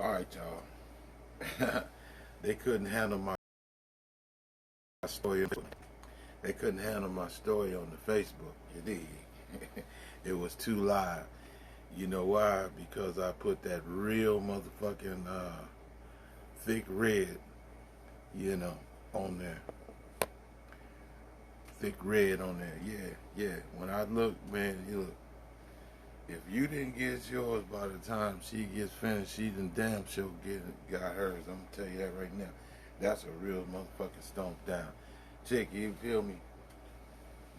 Alright, y'all. They couldn't handle my story. They couldn't handle my story on the Facebook. You dig? It was too live. You know why? Because I put that real motherfucking thick red, on there. Thick red on there. Yeah. When I look, man, you look. If you didn't get yours by the time she gets finished, she done damn sure got hers. I'm gonna tell you that right now. That's a real motherfucking stomp down. Chick, you feel me?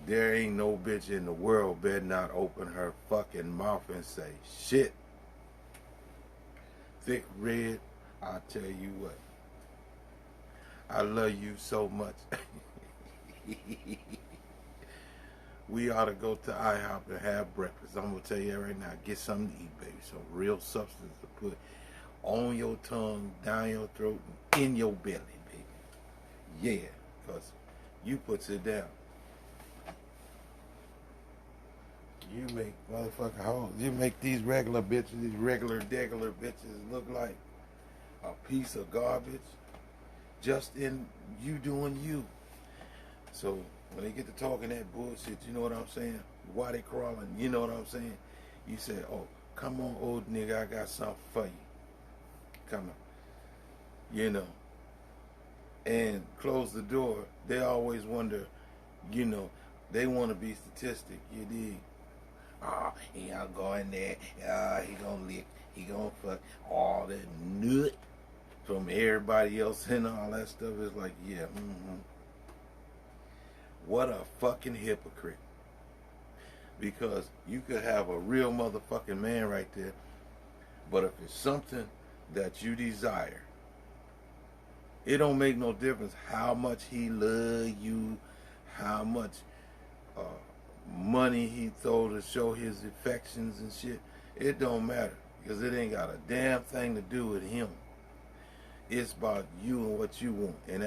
There ain't no bitch in the world better not open her fucking mouth and say shit. Thick red, I'll tell you what. I love you so much. We ought to go to IHOP and have breakfast. I'm going to tell you that right now. Get something to eat, baby. Some real substance to put on your tongue, down your throat, and in your belly, baby. Yeah, because you puts it down. You make motherfucking hoes. You make these regular bitches, these regular bitches look like a piece of garbage just in you doing you. So when they get to talking that bullshit, you know what I'm saying? Why they crawling, you know what I'm saying? You say, oh, come on, old nigga, I got something for you. Come on. And close the door. They always wonder, they want to be statistic, you dig? He gonna go in there, he gonna lick, he gonna fuck, all that nut from everybody else and all that stuff. Is like, yeah, What a fucking hypocrite. Because you could have a real motherfucking man right there, but if it's something that you desire, it don't make no difference how much he love you, how much money he throw to show his affections and shit. It don't matter, because it ain't got a damn thing to do with him. It's about you and what you want, and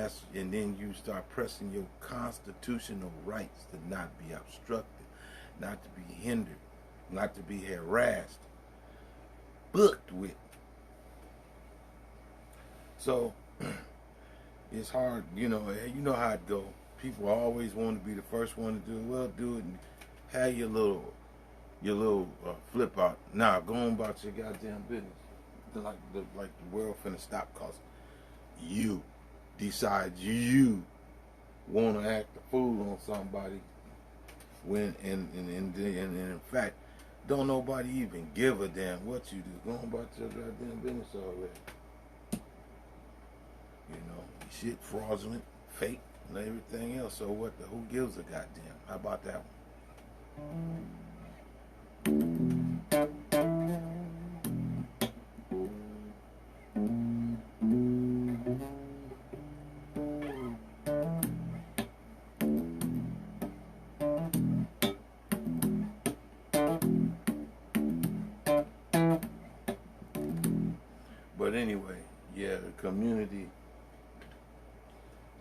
then you start pressing your constitutional rights to not be obstructed, not to be hindered, not to be harassed, booked with. So it's hard, you know how it go. People always want to be the first one to do it. Well, do it and have your little flip out. Now go on about your goddamn business. Like the world finna stop, cause you decide you want to act a fool on somebody when in fact don't nobody even give a damn what you do. Go on about your goddamn business already. Shit fraudulent, fake, and everything else. So what? Who gives a goddamn? How about that one? But anyway, yeah, the community.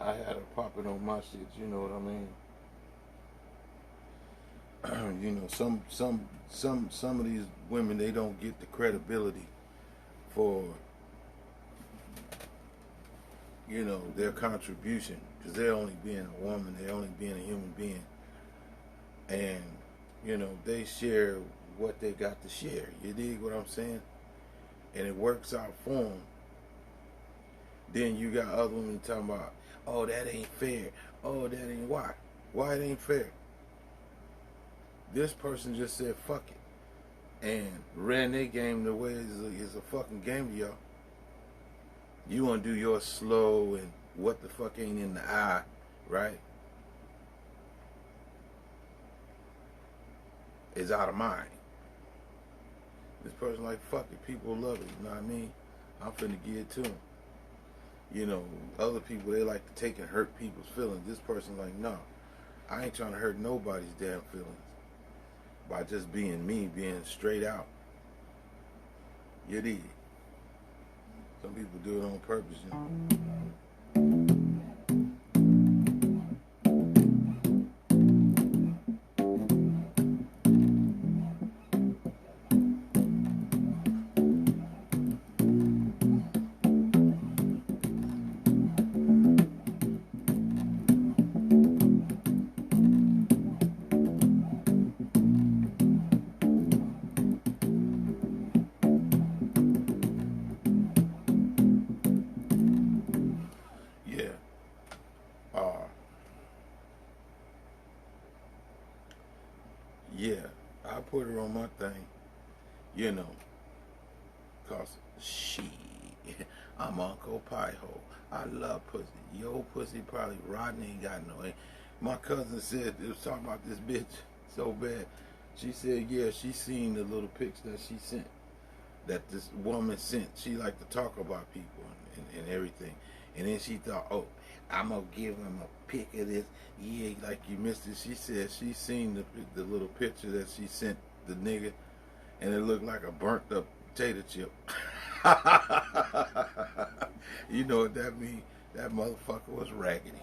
I had her popping on my shit, you know what I mean? Some of these women, they don't get the credibility for, their contribution, because they're only being a woman, they're only being a human being, and they share what they got to share. You dig what I'm saying? And it works out for them. Then you got other women talking about, oh, that ain't fair. Oh, that ain't why. Why it ain't fair? This person just said fuck it and ran their game the way it's a fucking game to y'all. You want to do your slow and what the fuck ain't in the eye, right? Is out of mind. This person like, fuck it, people love it, you know what I mean? I'm finna give it to them. Other people, they like to take and hurt people's feelings. This person like, no, I ain't trying to hurt nobody's damn feelings by just being me, being straight out. You dig? Some people do it on purpose, yeah, I put her on my thing, you know, cause I'm Uncle Pie-Ho. I love pussy. Yo, pussy probably rotten, ain't got no. My cousin said, it was talking about this bitch so bad. She said, yeah, she seen the little pics that she sent, that this woman sent. She liked to talk about people and everything. And then she thought, oh, I'm going to give him a pic of this. Yeah, like you missed it. She said she seen the little picture that she sent the nigga, and it looked like a burnt up potato chip. You know what that means? That motherfucker was raggedy.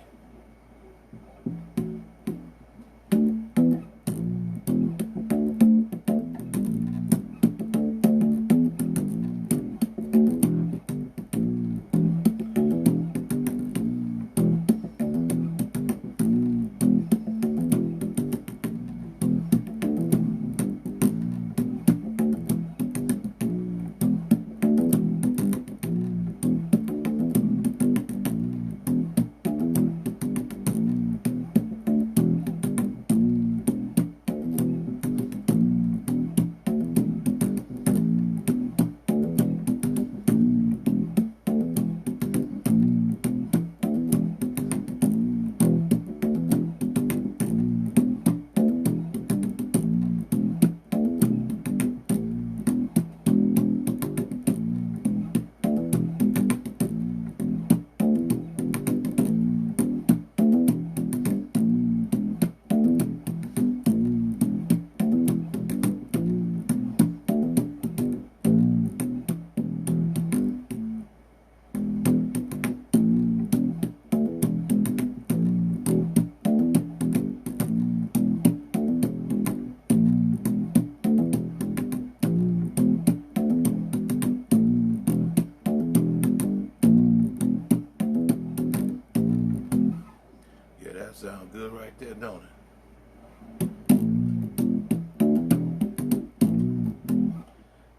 Sound good right there, don't it?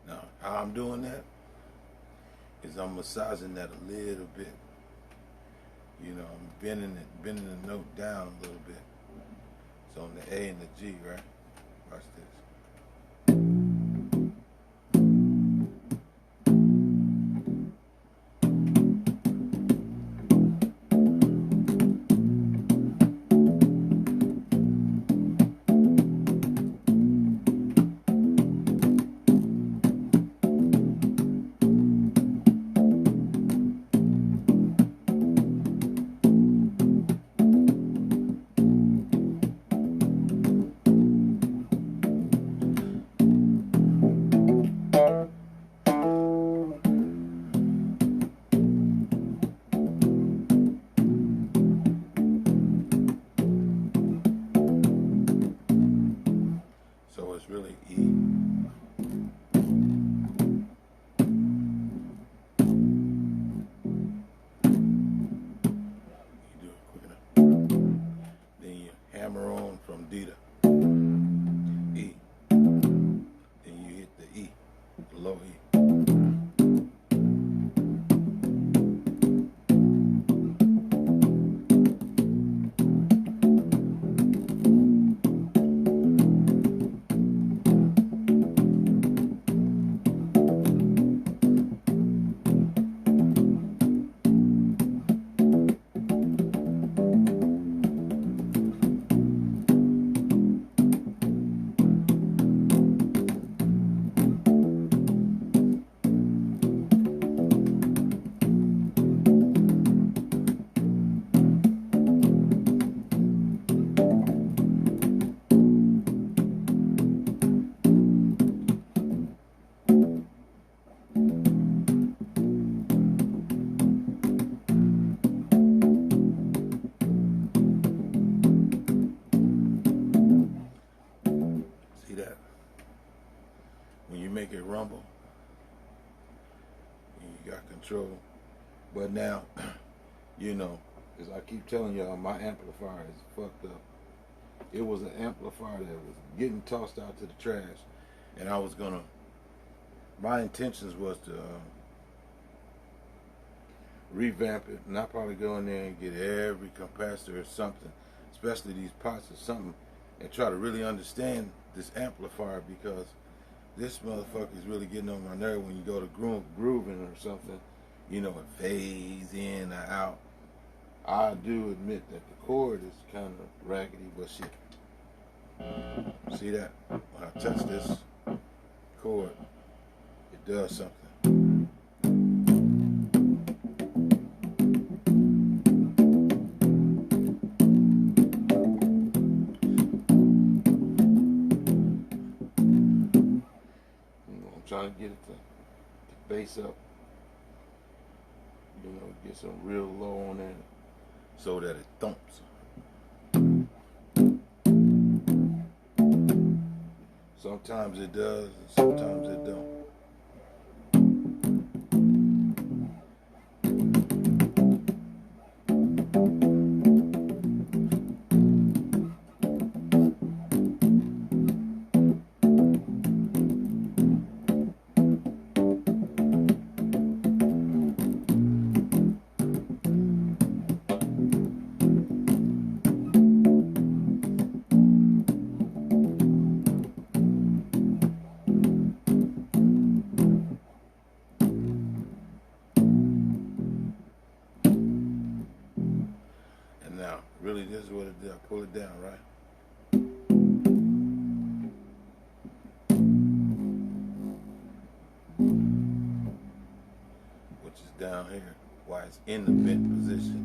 Now, how I'm doing that is I'm massaging that a little bit. You know, I'm bending the note down a little bit. So on the A and the G, right? Watch this. So it's really E. You do it quick enough. Then you hammer on from D to E. Then you hit the E, the low E. When you make it rumble, you got control. But now, you know, as I keep telling y'all, my amplifier is fucked up. It was an amplifier that was getting tossed out to the trash, and I was gonna, my intentions was to revamp it, and I'll probably go in there and get every capacitor or something, especially these pots or something, and try to really understand this amplifier, because this motherfucker is really getting on my nerve when you go to grooving or something. You know, it fades in or out. I do admit that the chord is kind of raggedy, but shit. See that? When I touch this chord, it does something. I'm trying to get it to bass up. You know, get some real low on it so that it thumps. Sometimes it does, and sometimes it don't. Now, really, this is what it did. I pull it down, right? Which is down here, why it's in the bent position.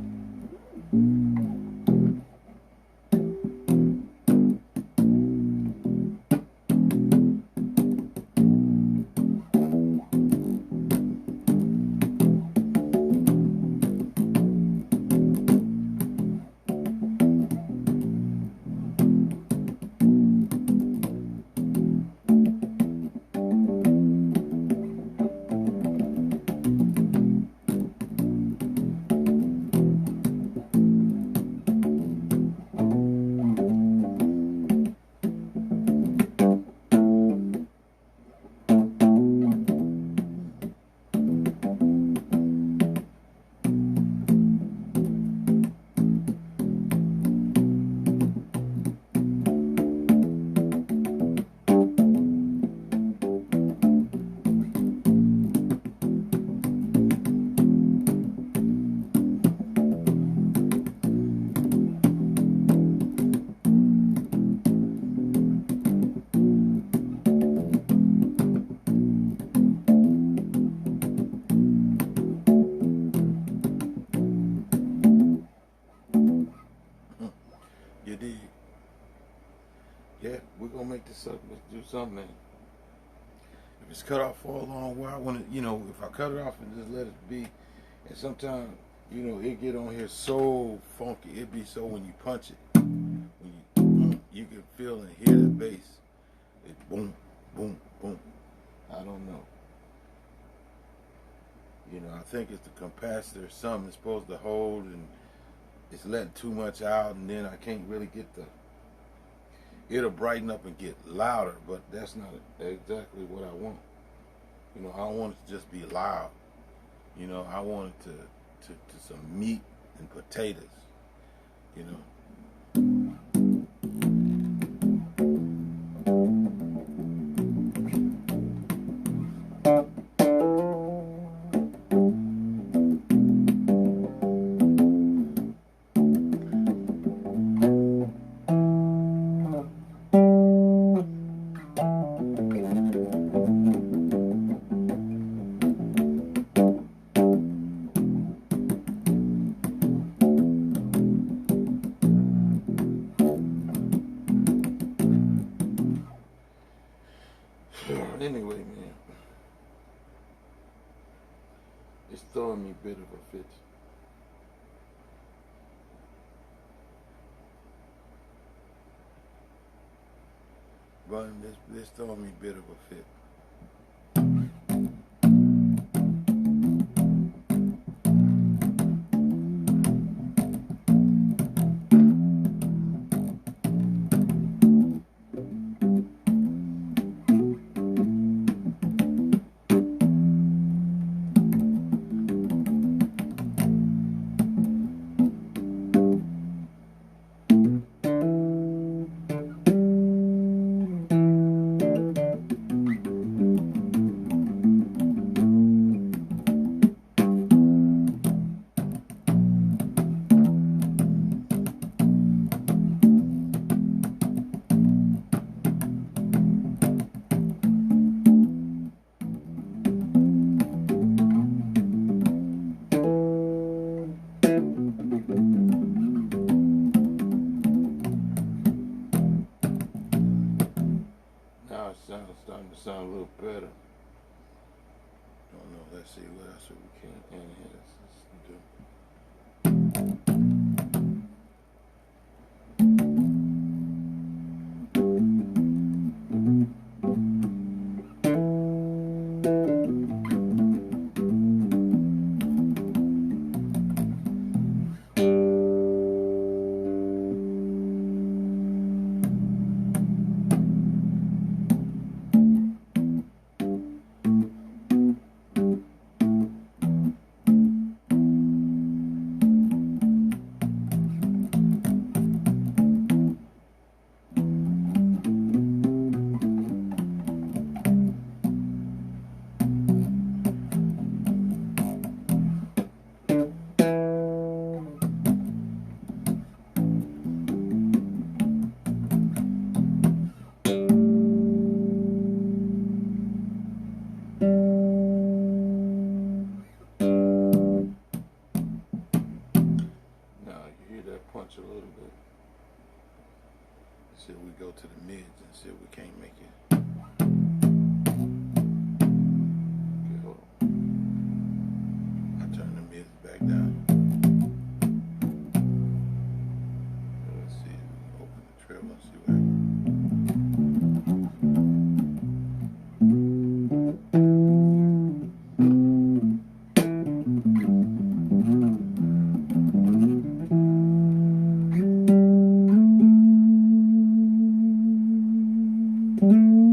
You dig? Yeah, we're gonna make this up. Let's do something. If it's cut off for a long while, I want to, you know, if I cut it off and just let it be, and sometimes, you know, it get on here so funky. It be so when you punch it, when you can feel and hear the bass. It boom, boom, boom. I don't know. You know, I think it's the capacitor. Something is supposed to hold, and it's letting too much out, and then I can't really get the. It'll brighten up and get louder, but that's not exactly what I want. You know, I don't want it to just be loud. You know, I want it to some meat and potatoes. You know. Anyway, man, it's throwing me a bit of a fit. But it's throwing me a bit of a fit. it's starting to sound a little better. Don't know. Let's see what else we can enhance. Let's do. A little bit. See if we go to the mids and see if we can't make it. Okay, hold on. I turn the mids back down. Let's see. Open the treble and see what happens.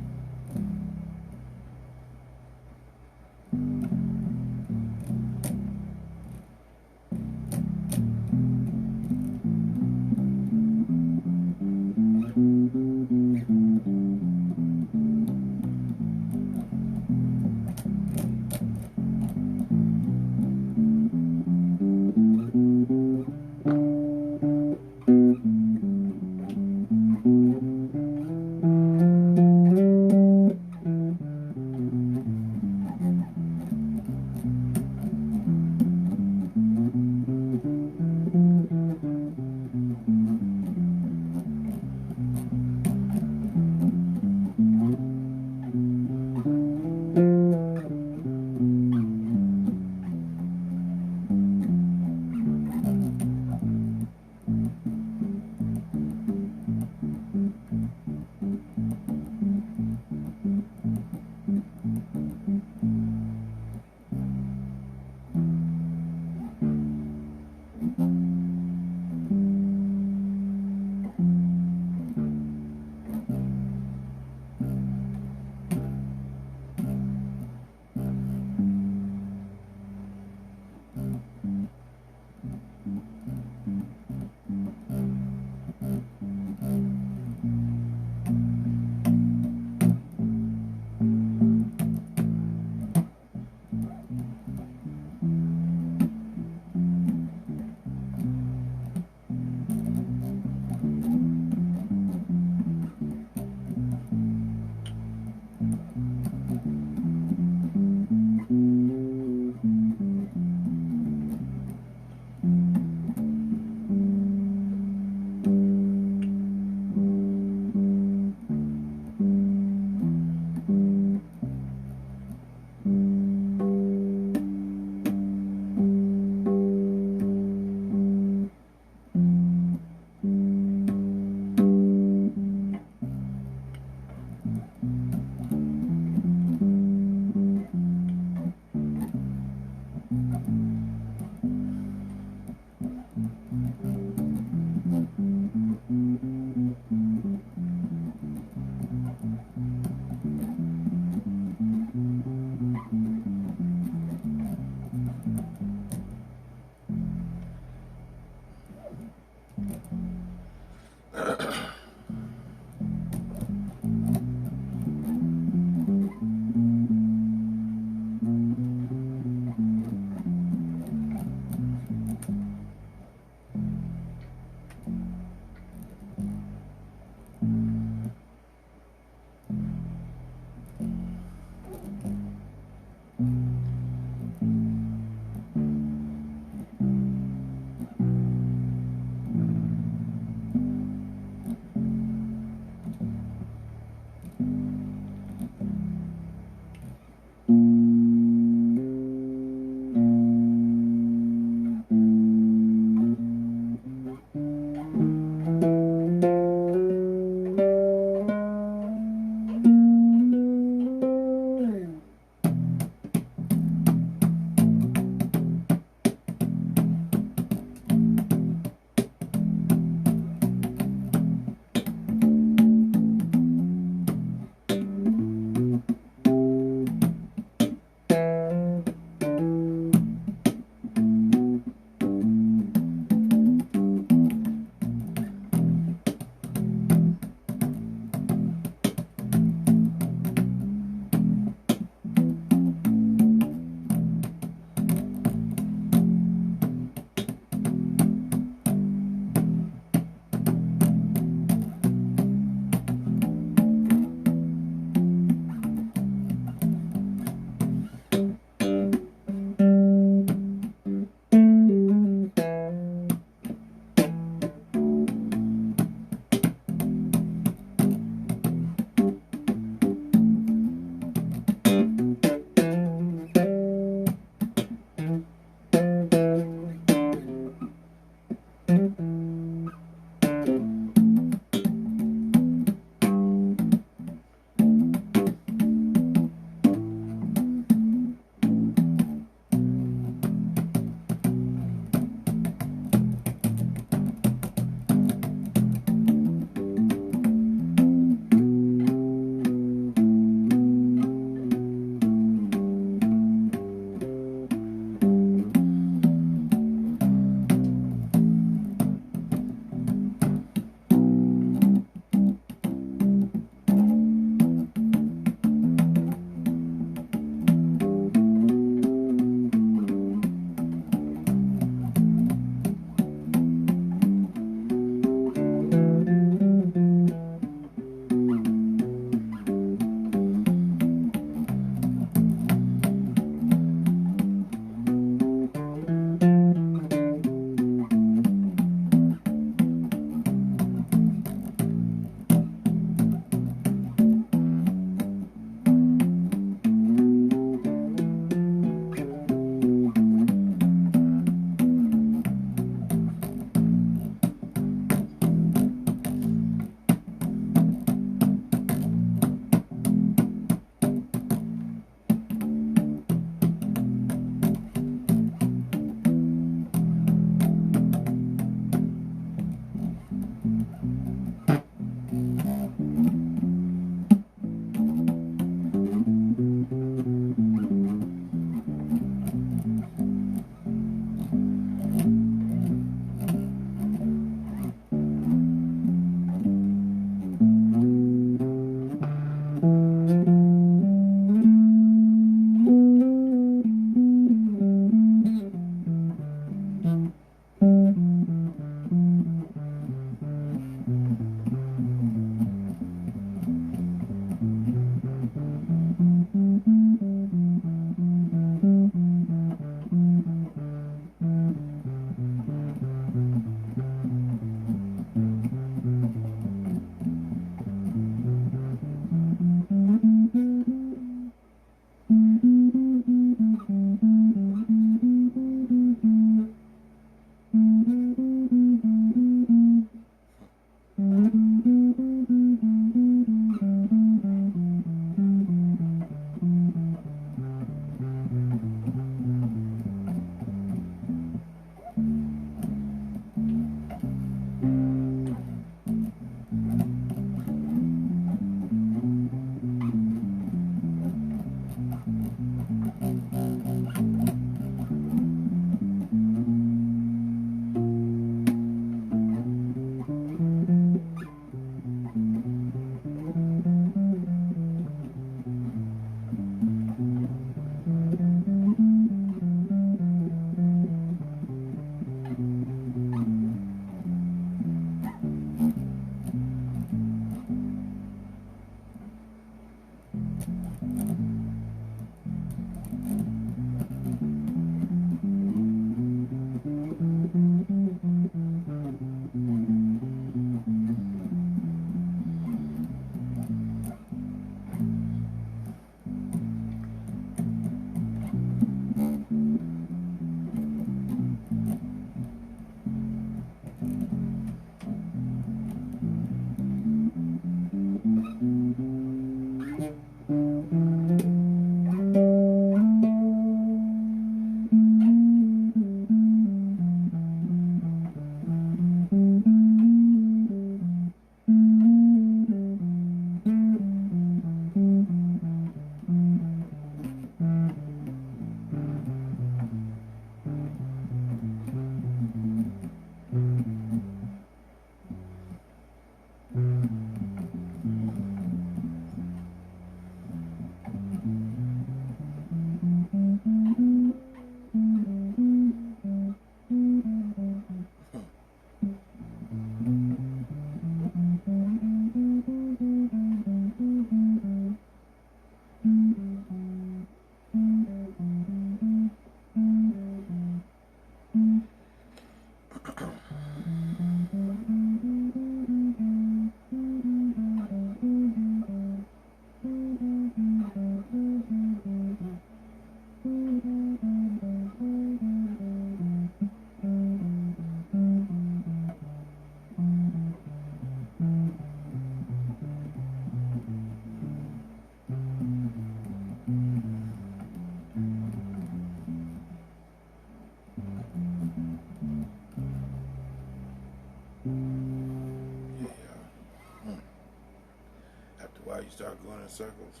You start going in circles.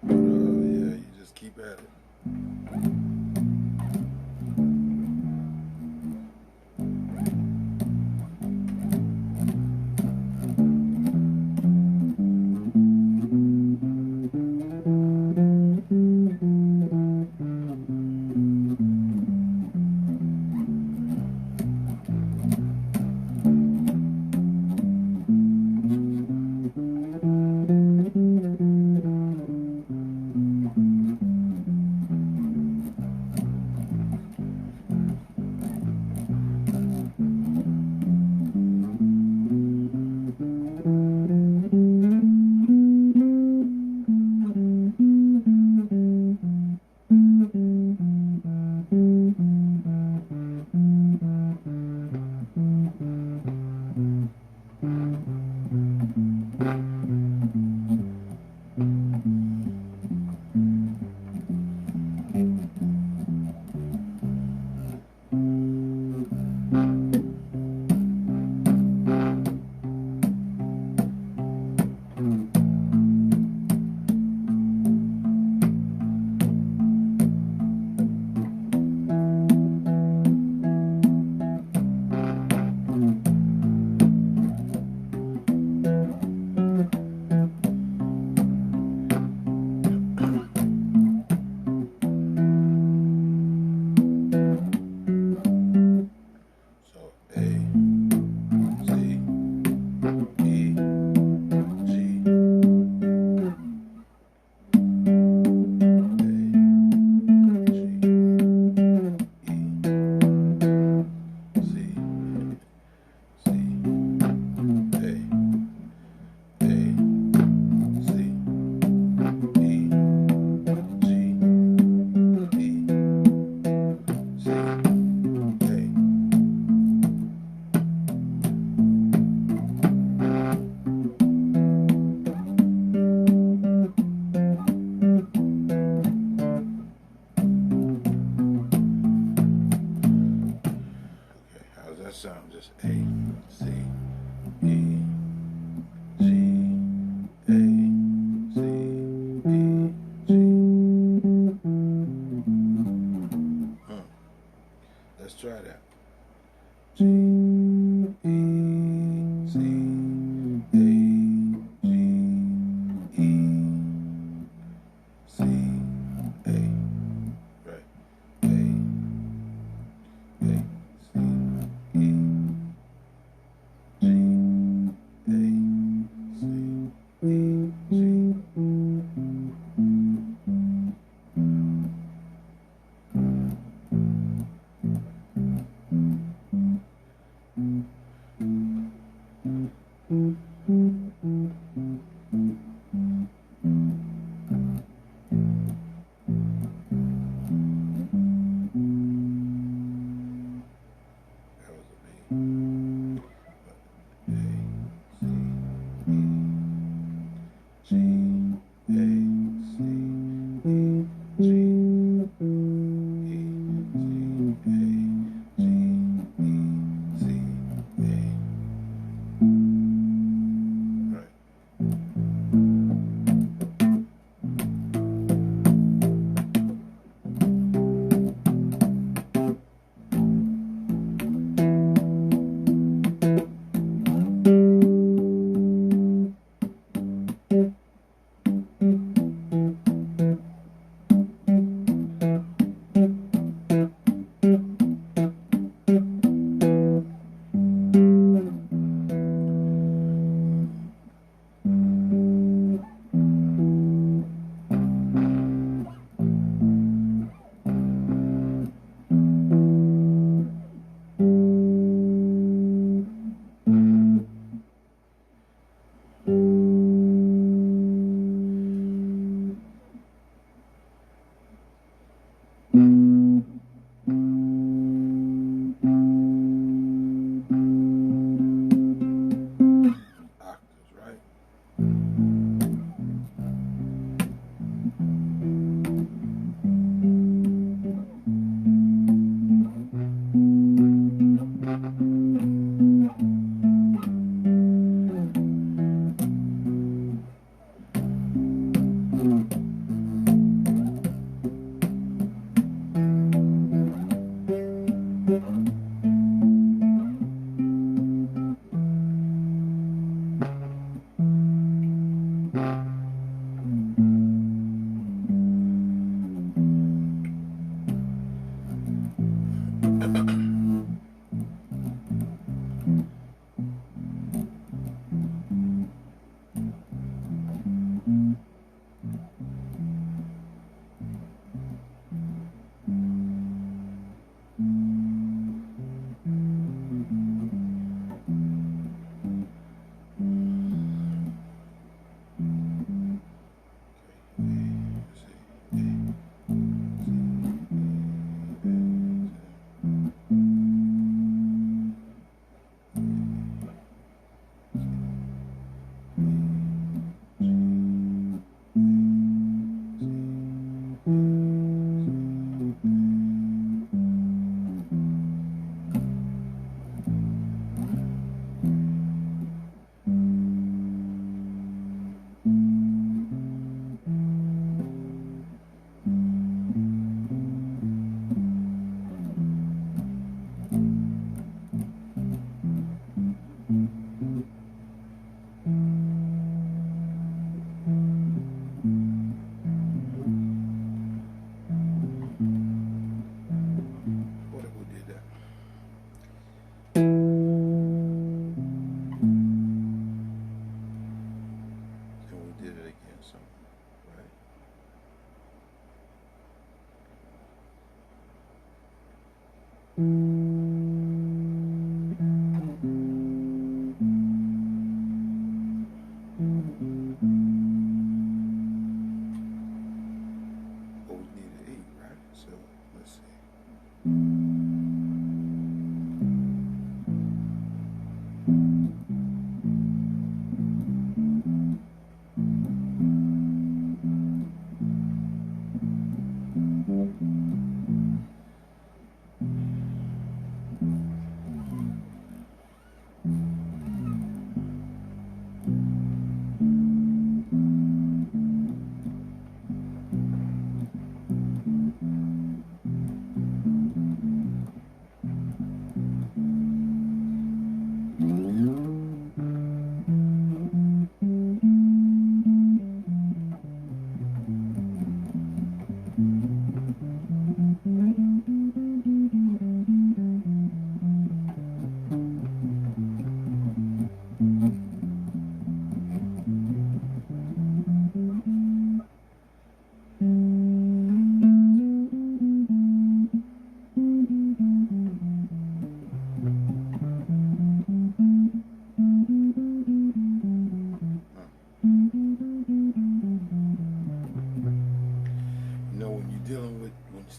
But yeah, you just keep at it.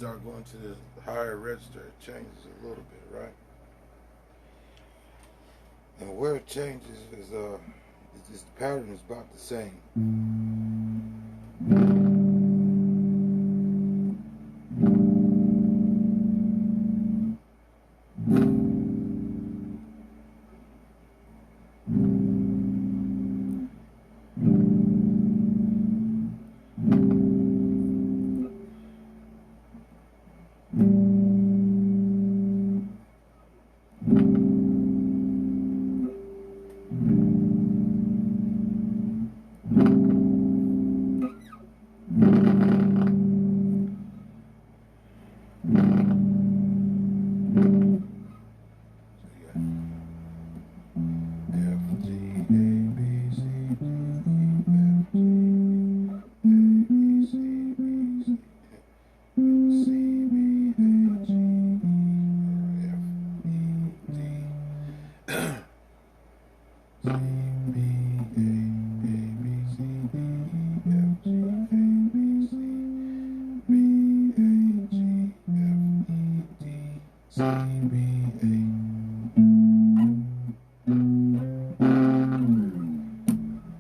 start going to the higher register, it changes a little bit, right? And where it changes is the pattern is about the same.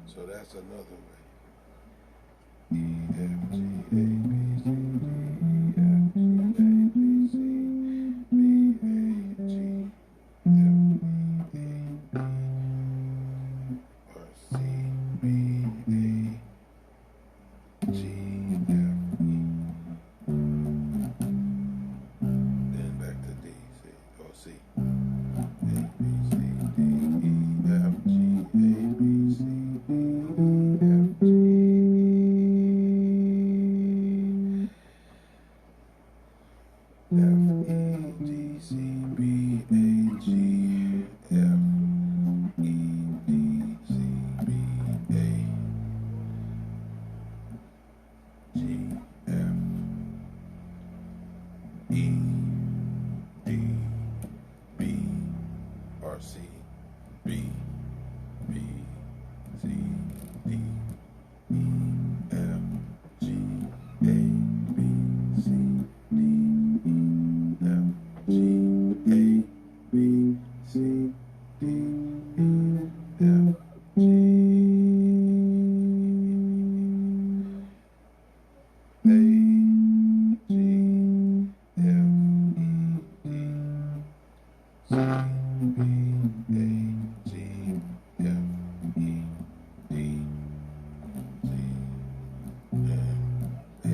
So that's another way. E, F, G, A, B, C, D, E, F, G, A, B, C, B, A, G, F, E, A, or C, B, A, G, F, E. Then back to D, C, or C. A, B, C, D, E, F, G, A, B, C, D, E, F, G. F, E, D, C, B, A, G, F, E, D, C, B, A, G, F, E, D, B, or C, B, B, C, D, E, F, G, A, B, C, D, E, F, G, A, B, C, D, E, F, G. A, G, F, E, D, C, B, A, G, F, E, D, C, and A.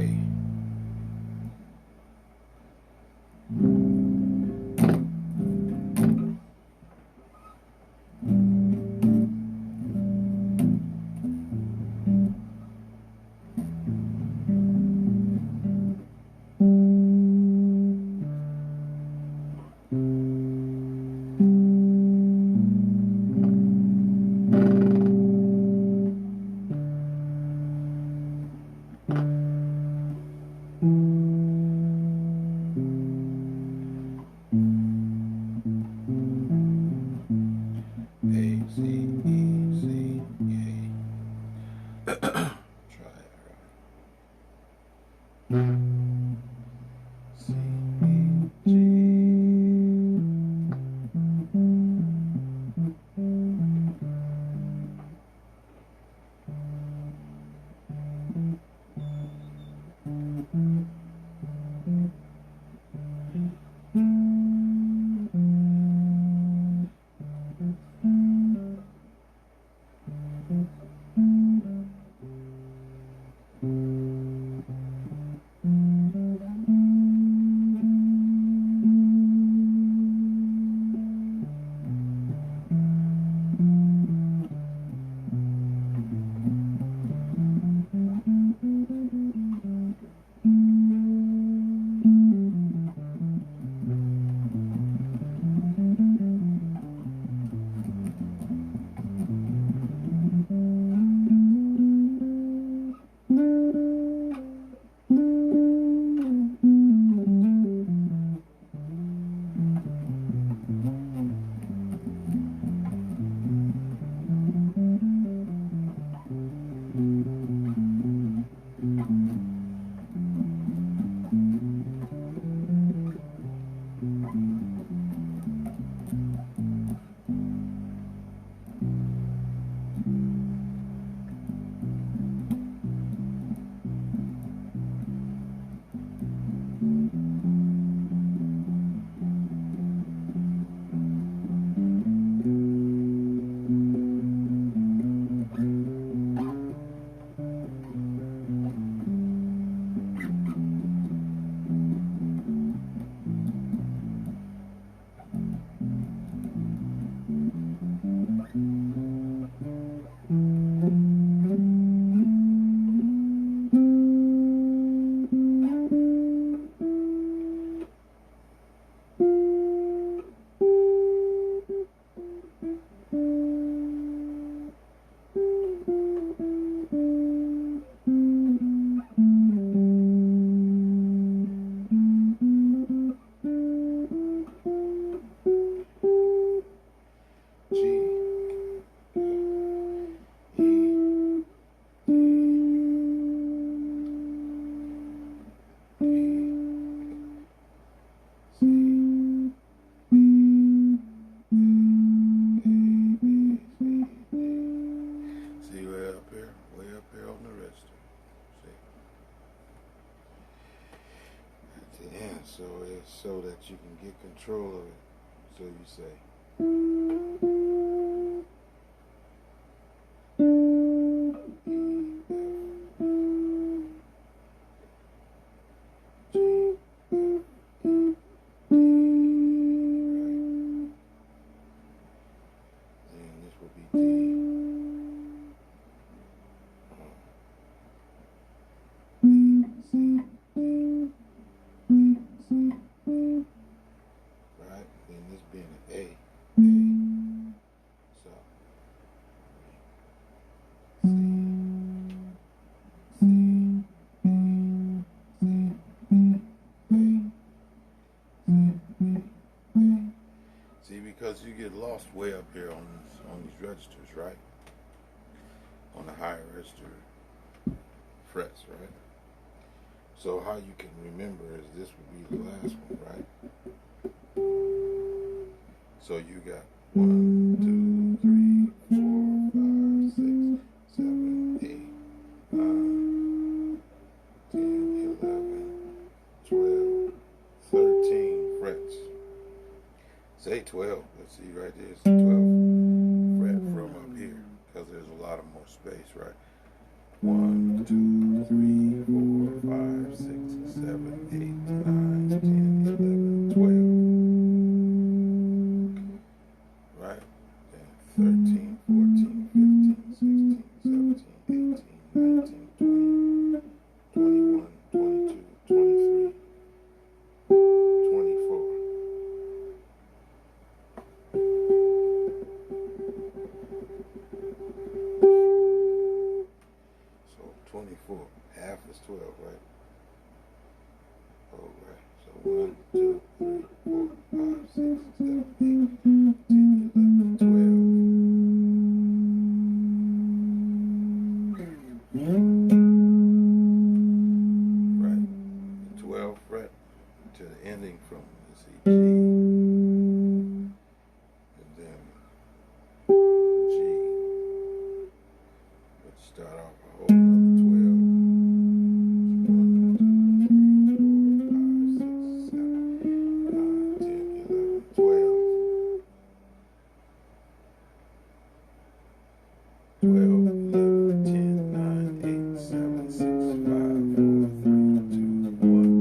So it's so that you can get control of it. So you say. Because you get lost way up here on these registers, right? On the higher register frets, right? So how you can remember is this would be the last one, right? So you got 1, 2, 3, 4, 5, 6, 7, 8, 9, 10, 11, 12, 13 frets. Say 12. Let's see right there. It's the 12th fret from up here because there's a lot of more space, right? 1, 2, 3, 4, 5, 6, 7, 8, 9, 10, 11, 12. Right? Then 13, 14, 15, 16, 17, 18, 19, 20, 21, 22, 23. 24. Half is 12, right? Oh, right. So 1, 2, 3, 4, 5, 6, 7, 8, 10, 11, 12. Right. 12 fret to the ending from, let's see, G. And then G. Let's start off a whole nother 12. 1, 2, 3, 4, 5, 6, 7, 9, 10, 11, 12. 12, 11, 10, 9, 8, 7, 6, 5, 4, 3, 2, 1.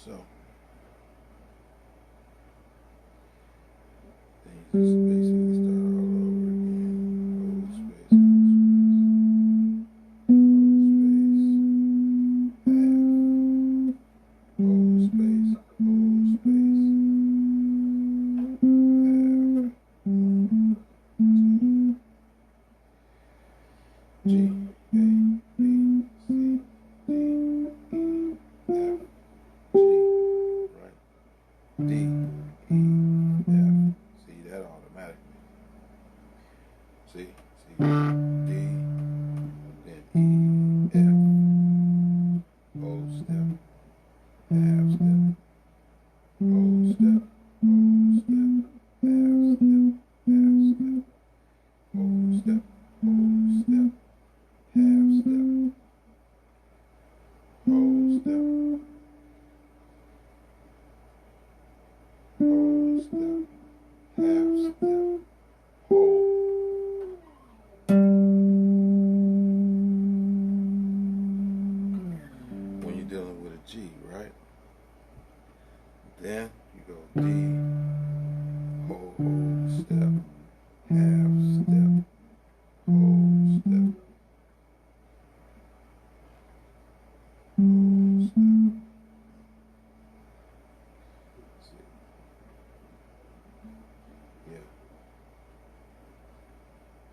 So, then you just basically start all over again. Hold space, hold space, hold space, half, hold space, half, 2, G, A, B, C, D, E, F, G, right? D, E, F. See that automatically. See, D, then E, F, whole step, half step, whole step, half step, half step, whole step,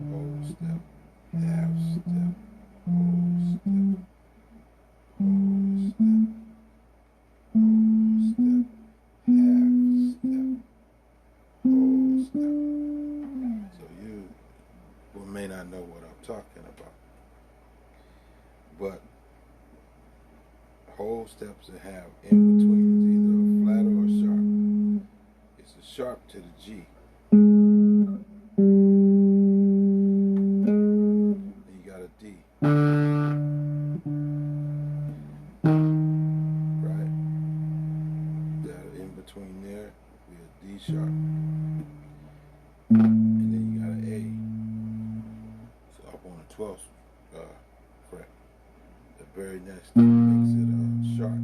whole step, half step, whole step, whole step, whole step, half step, whole step. So you may not know what I'm talking about, but whole steps that have in between is either a flat or a sharp. It's a sharp to the G. Then you got a D. Right? That in between there will be a D sharp. And then you got an A. So up on the 12th fret. The very next step makes it a sharp.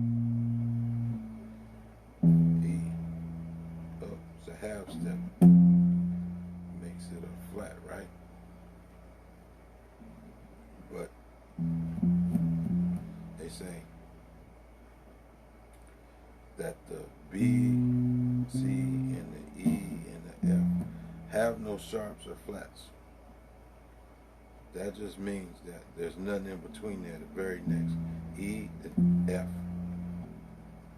E. Up. It's a half step. Makes it a flat, right? But they say that the B, C, and the E, and the F have no sharps or flats. That just means that there's nothing in between there. The very next E, and F,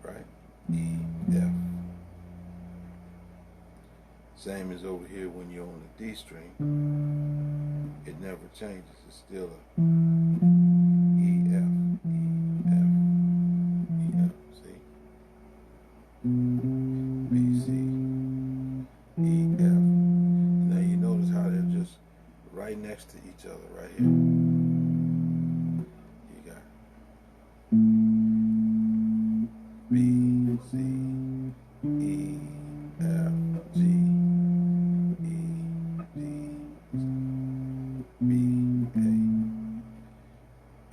right? E, F. Same as over here when you're on the D string. It never changes. It's still a E, F, E, F, E, F. See? B, C, E, F. Now you notice how they're just right next to each other right here. You got B, C, E, F, G, E, D, B,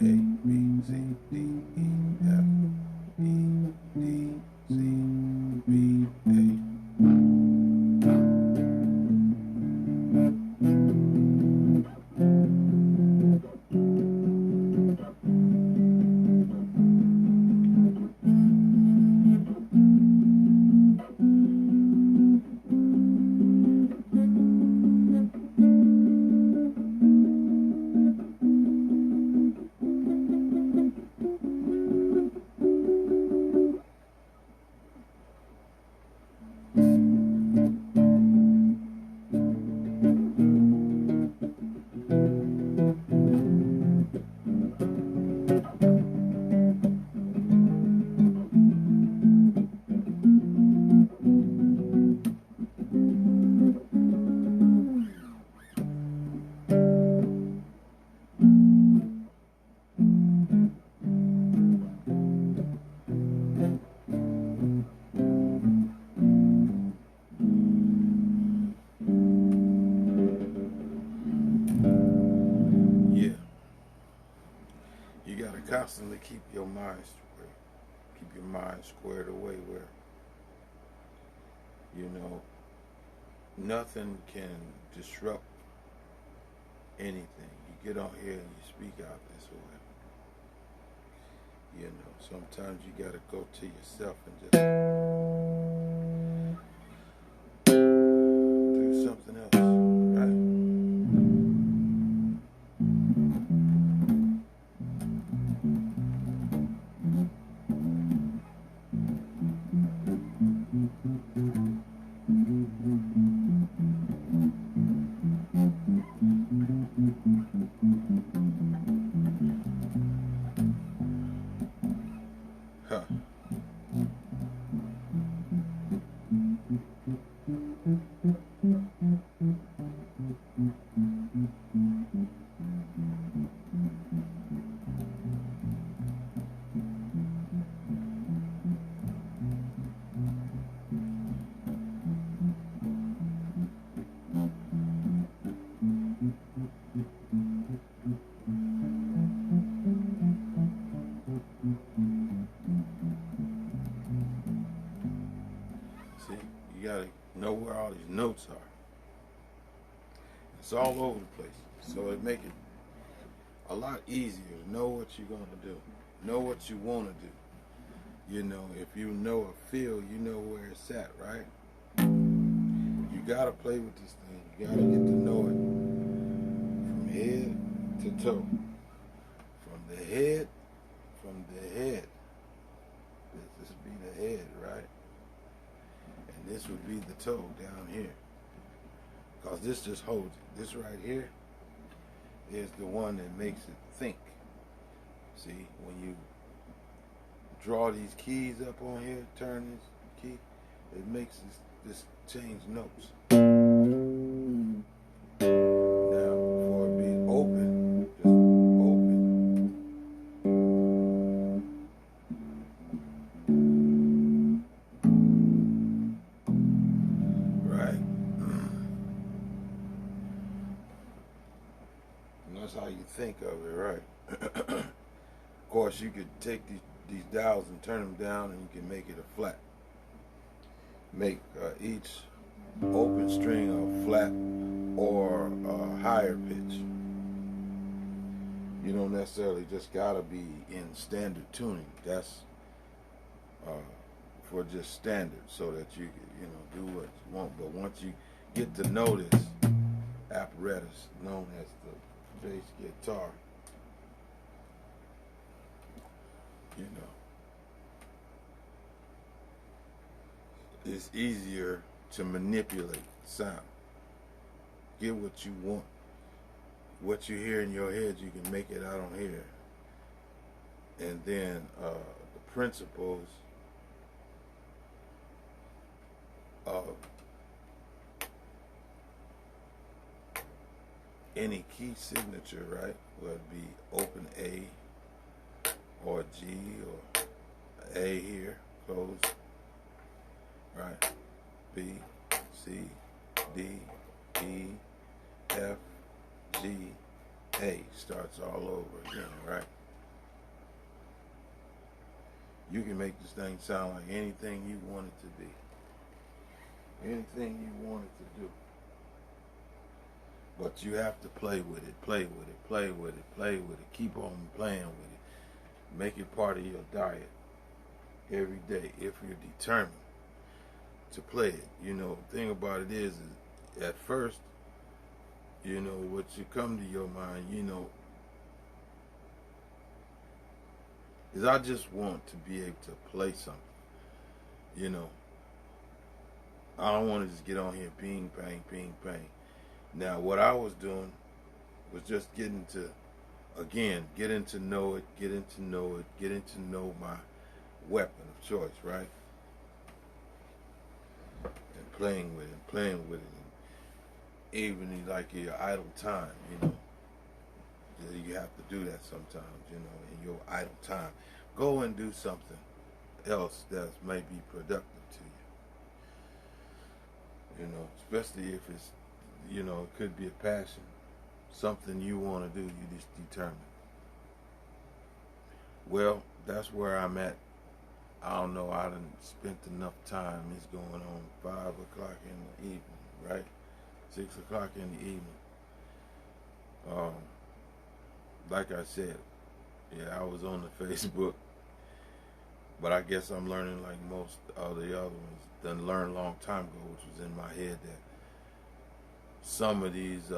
A, B, C, D, E, F, E, D, C, B, A. Constantly keep your mind squared away where, you know, nothing can disrupt anything. You get on here and you speak out this way. You know, sometimes you gotta go to yourself and just do something else, right? Huh. See, you gotta know where all these notes are. It's all over the place. So it make it a lot easier to know what you're gonna do. Know what you wanna do. You know, if you know a feel, you know where it's at, right? You gotta play with this thing. You gotta get to know it head to toe. From the head, this would be the head, right? And this would be the toe down here. Because this just holds it. This right here is the one that makes it think. See, when you draw these keys up on here, turn this key, it makes this change notes. Now, for it be open, just open. Right? And that's how you think of it, right? Of course, you could take these dials and turn them down, and you can make it a flat. Make each open string a flat or a higher pitch. You don't necessarily just gotta be in standard tuning. That's for just standard, so that you can, do what you want. But once you get to know this apparatus known as the bass guitar, it's easier to manipulate sound. Get what you want. What you hear in your head, you can make it out on here. And then the principles of any key signature, right? Whether it be open A or G or A here, closed. Right, B, C, D, E, F, G, A starts all over again, right? You can make this thing sound like anything you want it to be. Anything you want it to do. But you have to play with it, play with it, play with it, play with it. Keep on playing with it. Make it part of your diet every day if you're determined to play it. The thing about it is at first, what you come to your mind, is I just want to be able to play something. I don't want to just get on here, ping, bang, ping, bang. Now, what I was doing was just getting to know it, getting to know my weapon of choice, right? Playing with it, and even like your idle time, you have to do that sometimes, in your idle time. Go and do something else that may be productive to you, especially if it's, it could be a passion, something you want to do, you just determine. Well, that's where I'm at. I don't know, I done spent enough time. It's going on 5 o'clock in the evening, right? 6 o'clock in the evening. Like I said, I was on the Facebook, but I guess I'm learning like most of the other ones. Done learned a long time ago, which was in my head, that some of these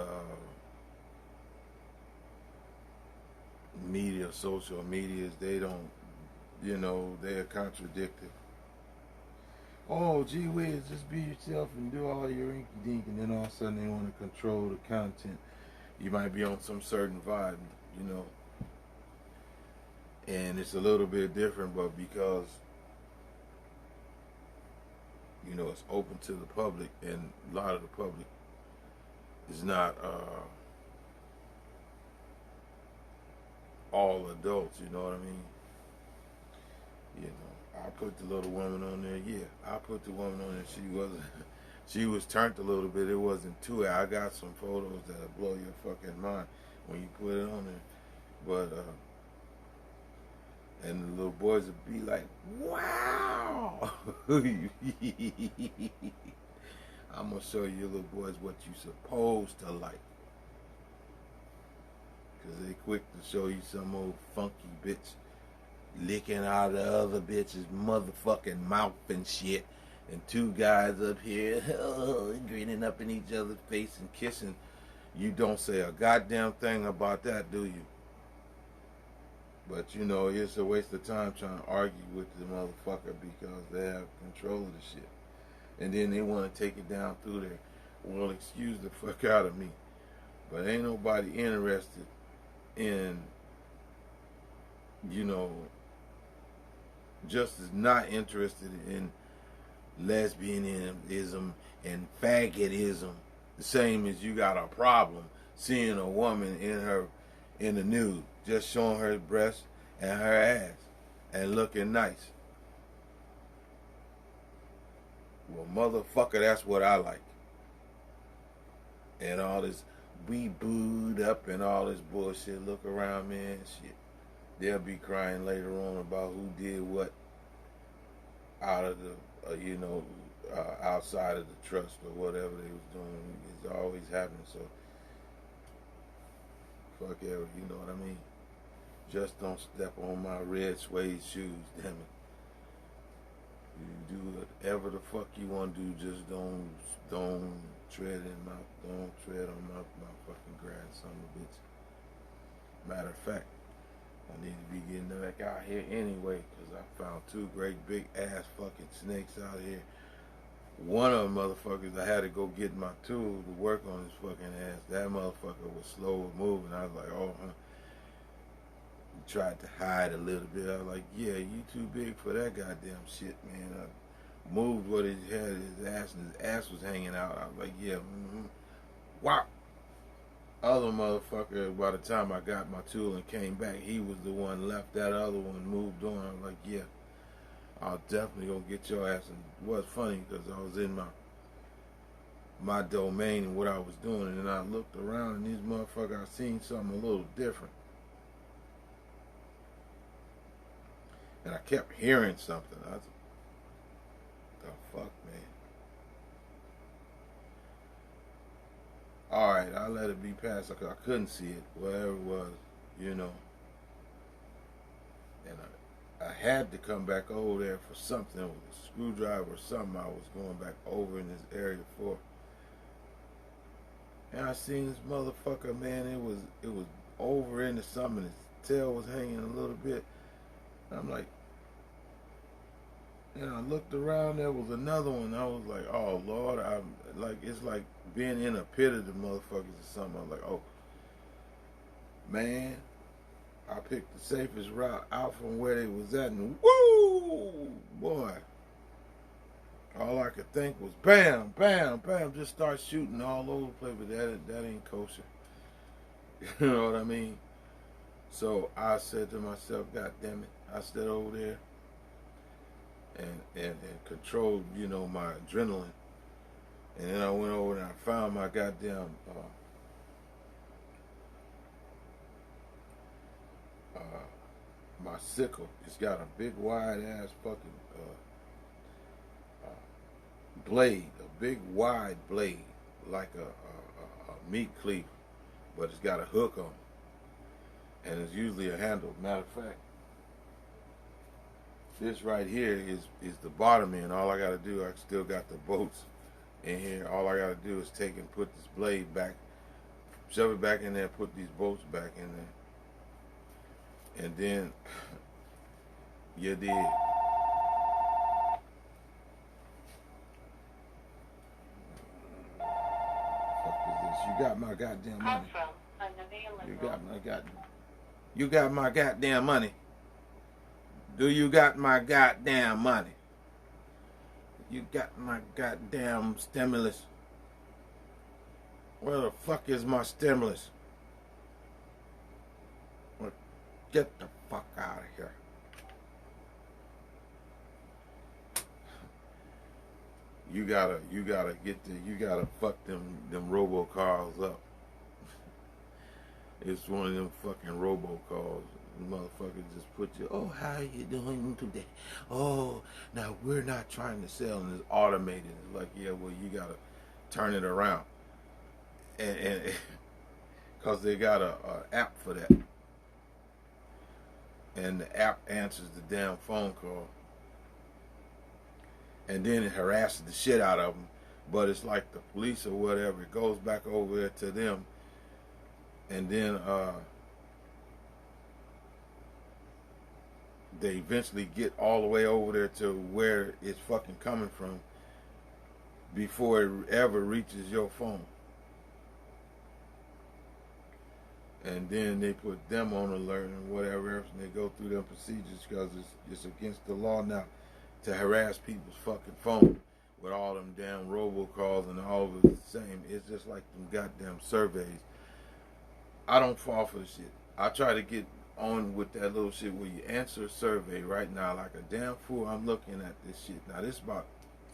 social medias, they don't, they're contradictory. Oh, gee whiz, just be yourself and do all your inky dink, and then all of a sudden they want to control the content. You might be on some certain vibe, and it's a little bit different, but because it's open to the public, and a lot of the public is not all adults, you know what I mean? I put the little woman on there. Yeah, I put the woman on there. She was turned a little bit. It wasn't too. I got some photos that'll blow your fucking mind when you put it on there. But and the little boys would be like, "Wow!" I'm gonna show you little boys what you supposed to like, cause they quick to show you some old funky bitch licking out of the other bitch's motherfucking mouth and shit, and two guys up here grinning up in each other's face and kissing, You don't say a goddamn thing about that, do you? But you know, it's a waste of time trying to argue with the motherfucker because they have control of the shit. And then they want to take it down through there. Well, excuse the fuck out of me. But ain't nobody interested in, you know, just as not interested in lesbianism and faggotism, the same as you got a problem seeing a woman in the nude, just showing her breasts and her ass and looking nice. Well, motherfucker, that's what I like. And all this, we booed up and all this bullshit. Look around, man, shit. They'll be crying later on about who did what out of the, outside of the trust or whatever they was doing. It's always happening, so fuck ever, you know what I mean? Just don't step on my red suede shoes, damn it. You do whatever the fuck you want to do, just don't tread on my fucking grass, son of a bitch. Matter of fact, I need to be getting back out here anyway, because I found 2 great big ass fucking snakes out here. One of them motherfuckers, I had to go get my tool to work on his fucking ass. That motherfucker was slow moving. I was like, oh, huh. He tried to hide a little bit. I was like, yeah, you too big for that goddamn shit, man. I moved what he had his ass, and his ass was hanging out. I was like, yeah, Wow. Other motherfucker, by the time I got my tool and came back, he was the one left. That other one moved on. I was like, yeah, I'll definitely go get your ass. And it was funny because I was in my domain and what I was doing, and then I looked around and these motherfuckers, I seen something a little different. And I kept hearing something. I was like, the fuck, man? Alright, I let it be passed because I couldn't see it, whatever it was, you know. And I had to come back over there for something, with a screwdriver or something I was going back over in this area for. And I seen this motherfucker, man, it was over into something, his tail was hanging a little bit. I'm like, and I looked around, there was another one. I was like, oh Lord, it's like being in a pit of the motherfuckers or something. I was like, oh man, I picked the safest route out from where they was at, and woo, boy, all I could think was bam, bam, bam, just start shooting all over the place, but that ain't kosher. You know what I mean? So I said to myself, God damn it, I stayed over there and controlled, you know, my adrenaline. And then I went over and I found my goddamn my sickle. It's got a big wide ass fucking blade, a big wide blade, like a meat cleaver, but it's got a hook on it. And it's usually a handle. Matter of fact, this right here is the bottom end. All I got to do, I still got the bolts in here. All I got to do is take and put this blade back, shove it back in there, put these bolts back in there. And then, you did. Fuck is this? You got my goddamn money. You got my goddamn money. Do you got my goddamn money? You got my goddamn stimulus. Where the fuck is my stimulus? Well, get the fuck out of here. You gotta fuck them robocalls up. It's one of them fucking robocalls. Motherfuckers just put you, oh, how are you doing today? Oh, now we're not trying to sell, and it's automated. It's like, yeah, well, you gotta turn it around, and because they got a app for that, and the app answers the damn phone call, and then it harasses the shit out of them. But it's like the police or whatever. It goes back over there to them, And then they eventually get all the way over there to where it's fucking coming from before it ever reaches your phone. And then they put them on alert and whatever else, and they go through their procedures because it's against the law now to harass people's fucking phone with all them damn robocalls and all of the same. It's just like them goddamn surveys. I don't fall for the shit. I try to get on with that little shit where you answer a survey right now like a damn fool. I'm looking at this shit. Now, this is about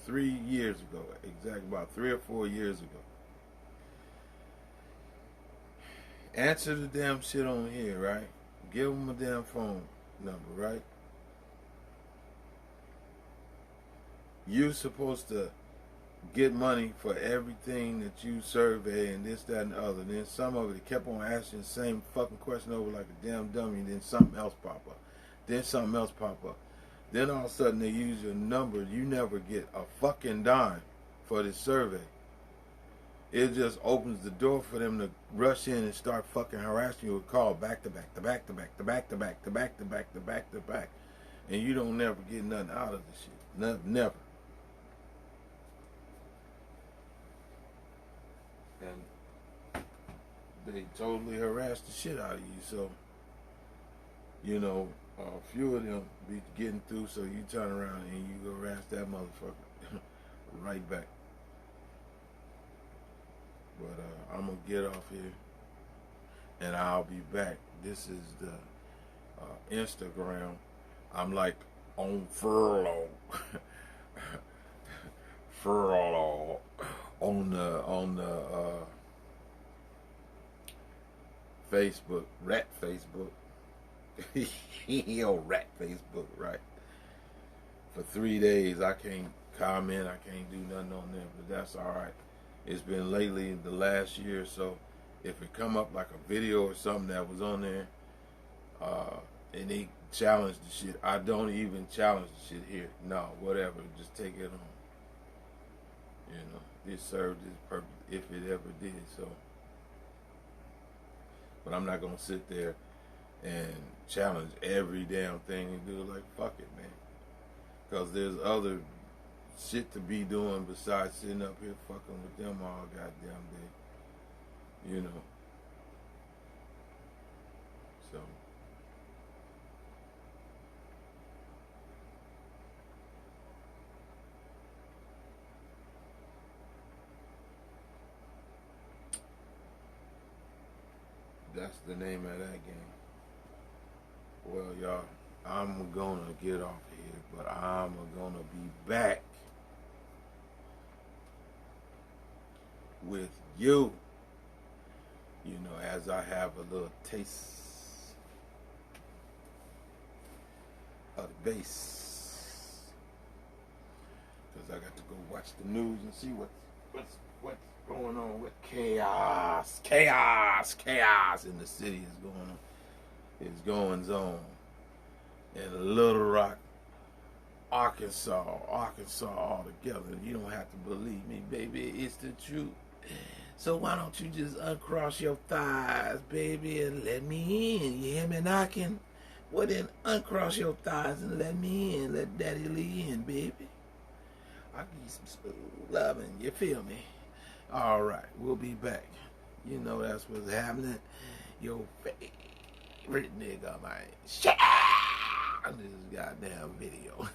3 years ago, exactly about 3 or 4 years ago. Answer the damn shit on here, right? Give them a damn phone number, right? You're supposed to get money for everything that you survey and this, that, and the other. And then some of it kept on asking the same fucking question over like a damn dummy. And then something else pop up. Then something else pop up. Then all of a sudden they use your number. You never get a fucking dime for this survey. It just opens the door for them to rush in and start fucking harassing you with call back to back to back to back to back to back to back to back to back to back. And you don't never get nothing out of this shit. Never. And they totally harass the shit out of you. So, you know, a few of them be getting through, so you turn around and you go harass that motherfucker right back. But I'm going to get off here and I'll be back. This is the Instagram. I'm like on furlough. Furlough on the Facebook, rat Facebook. Yo, rat Facebook, right? For 3 days I can't comment, I can't do nothing on there, but that's alright. It's been lately, the last year or so, if it come up like a video or something that was on there, and they challenge the shit, I don't even challenge the shit here. No, whatever, just take it on. You know, it served its purpose if it ever did, so. But I'm not gonna sit there and challenge every damn thing and do it like, fuck it, man. Because there's other shit to be doing besides sitting up here fucking with them all goddamn day. You know. So. That's the name of that game. Well, y'all, I'm gonna get off here, but I'm gonna be back with you, you know, as I have a little taste of the bass, because I got to go watch the news and see what's going on with chaos in the city is going on in Little Rock, Arkansas altogether. You don't have to believe me, baby. It's the truth. So why don't you just uncross your thighs, baby, and let me in? You hear me knocking? Well, then uncross your thighs and let me in. Let Daddy Lee in, baby. I'll give you some smooth loving. You feel me? All right, we'll be back. You know that's what's happening. Your favorite nigga, man. Share this goddamn video.